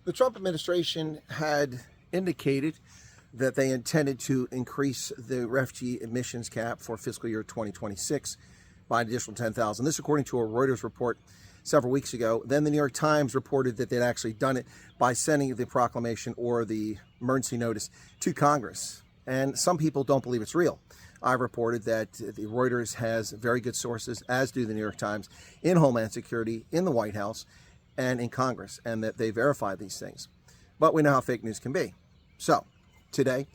The Trump administration had indicated that they intended to increase the refugee admissions cap for fiscal year 2026 by an additional 10,000. This according to a Reuters report several weeks ago. Then the New York Times reported that they'd actually done it by sending the proclamation or the emergency notice to Congress. And some people don't believe it's real. I reported that the Reuters has very good sources, as do the New York Times, in Homeland Security, in the White House, and in Congress, and that they verify these things. But we know how fake news can be. So today,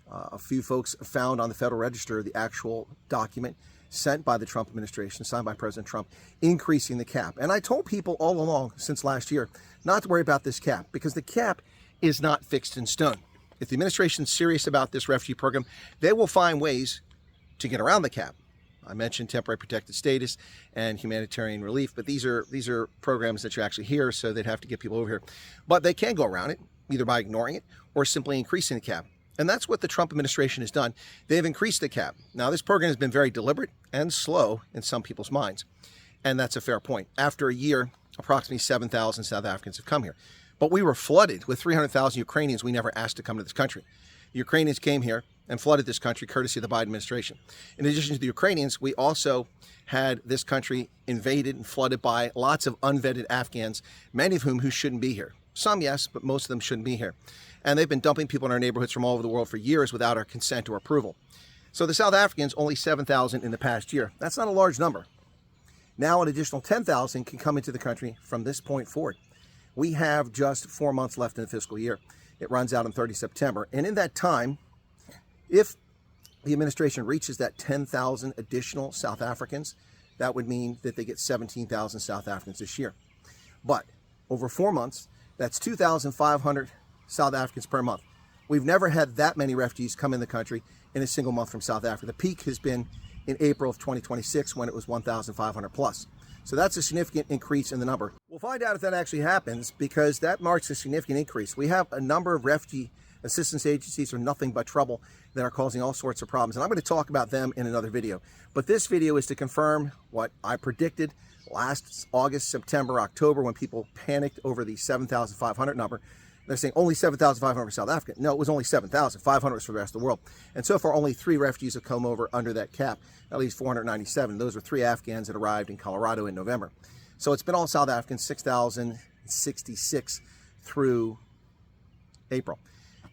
a few folks found on the Federal Register the actual document sent by the Trump administration, signed by President Trump, increasing the cap. And I told people all along since last year not to worry about this cap, because the cap is not fixed in stone. If the administration's serious about this refugee program, they will find ways to get around the cap. I mentioned temporary protected status and humanitarian relief, but these are programs that you actually hear, so they'd have to get people over here. But they can go around it, either by ignoring it or simply increasing the cap. And that's what the Trump administration has done. They've increased the cap. Now, this program has been very deliberate and slow in some people's minds. And that's a fair point. After a year, approximately 7,000 South Africans have come here. But we were flooded with 300,000 Ukrainians we never asked to come to this country. The Ukrainians came here and flooded this country courtesy of the Biden administration. In addition to the Ukrainians, we also had this country invaded and flooded by lots of unvetted Afghans, many of whom who shouldn't be here. Some, yes, but most of them shouldn't be here. And they've been dumping people in our neighborhoods from all over the world for years without our consent or approval. So the South Africans, only 7,000 in the past year. That's not a large number. Now an additional 10,000 can come into the country from this point forward. We have just 4 months left in the fiscal year. It runs out on 30 September. And in that time, if the administration reaches that 10,000 additional South Africans, that would mean that they get 17,000 South Africans this year. But over 4 months, that's 2,500 South Africans per month. We've never had that many refugees come in the country in a single month from South Africa. The peak has been in April of 2026 when it was 1,500 plus. So that's a significant increase in the number. We'll find out if that actually happens, because that marks a significant increase. We have a number of refugee assistance agencies are nothing but trouble that are causing all sorts of problems. And I'm going to talk about them in another video. But this video is to confirm what I predicted last August, September, October, when people panicked over the 7,500 number. They're saying only 7,500 for South Africa. No, it was only 7,500 was for the rest of the world. And so far, only 3 refugees have come over under that cap, at least 497. Those were 3 Afghans that arrived in Colorado in November. So it's been all South Africans, 6,066 through April.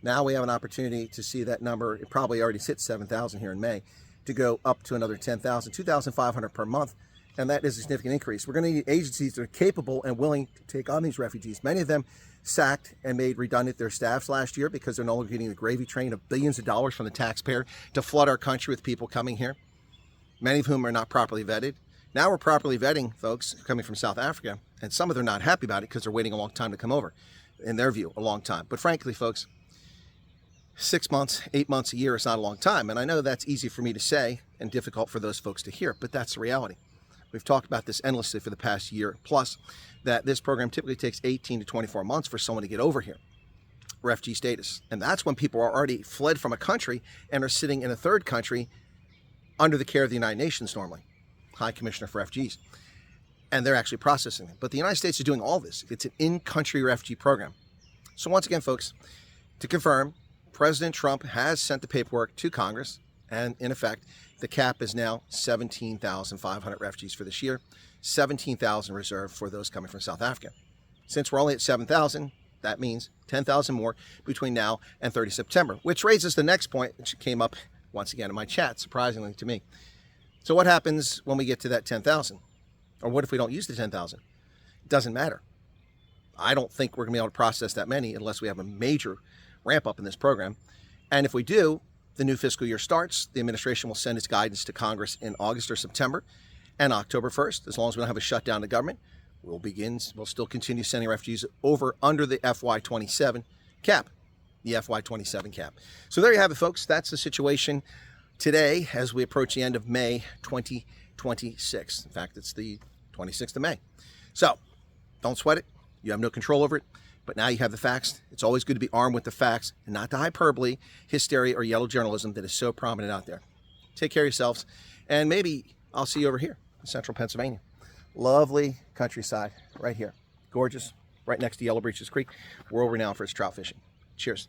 Now we have an opportunity to see that number. It probably already hit 7,000 here in May, to go up to another 10,000, 2,500 per month. And that is a significant increase. We're going to need agencies that are capable and willing to take on these refugees. Many of them sacked and made redundant their staffs last year because they're no longer getting the gravy train of billions of dollars from the taxpayer to flood our country with people coming here, many of whom are not properly vetted. Now we're properly vetting folks coming from South Africa, and some of them are not happy about it because they're waiting a long time to come over. In their view, a long time. But frankly, folks, 6 months, 8 months, a year is not a long time. And I know that's easy for me to say and difficult for those folks to hear, but that's the reality. We've talked about this endlessly for the past year, plus that this program typically takes 18 to 24 months for someone to get over here, refugee status. And that's when people are already fled from a country and are sitting in a third country under the care of the United Nations normally, High Commissioner for Refugees. And they're actually processing them. But the United States is doing all this. It's an in-country refugee program. So once again, folks, to confirm, President Trump has sent the paperwork to Congress, and in effect, the cap is now 17,500 refugees for this year, 17,000 reserved for those coming from South Africa. Since we're only at 7,000, that means 10,000 more between now and 30 September, which raises the next point, which came up once again in my chat, surprisingly to me. So what happens when we get to that 10,000? Or what if we don't use the 10,000? It doesn't matter. I don't think we're going to be able to process that many unless we have a major ramp up in this program. And if we do, the new fiscal year starts. The administration will send its guidance to Congress in August or September, and October 1st, as long as we don't have a shutdown of government, we'll still continue sending refugees over under the FY27 cap, the FY27 cap. So there you have it, folks. That's the situation today as we approach the end of May 2026. In fact, it's the 26th of May. So don't sweat it. You have no control over it. But now you have the facts. It's always good to be armed with the facts and not the hyperbole, hysteria, or yellow journalism that is so prominent out there. Take care of yourselves, and maybe I'll see you over here in central Pennsylvania. Lovely countryside right here. Gorgeous. right next to Yellow Breeches Creek, world renowned for its trout fishing. Cheers.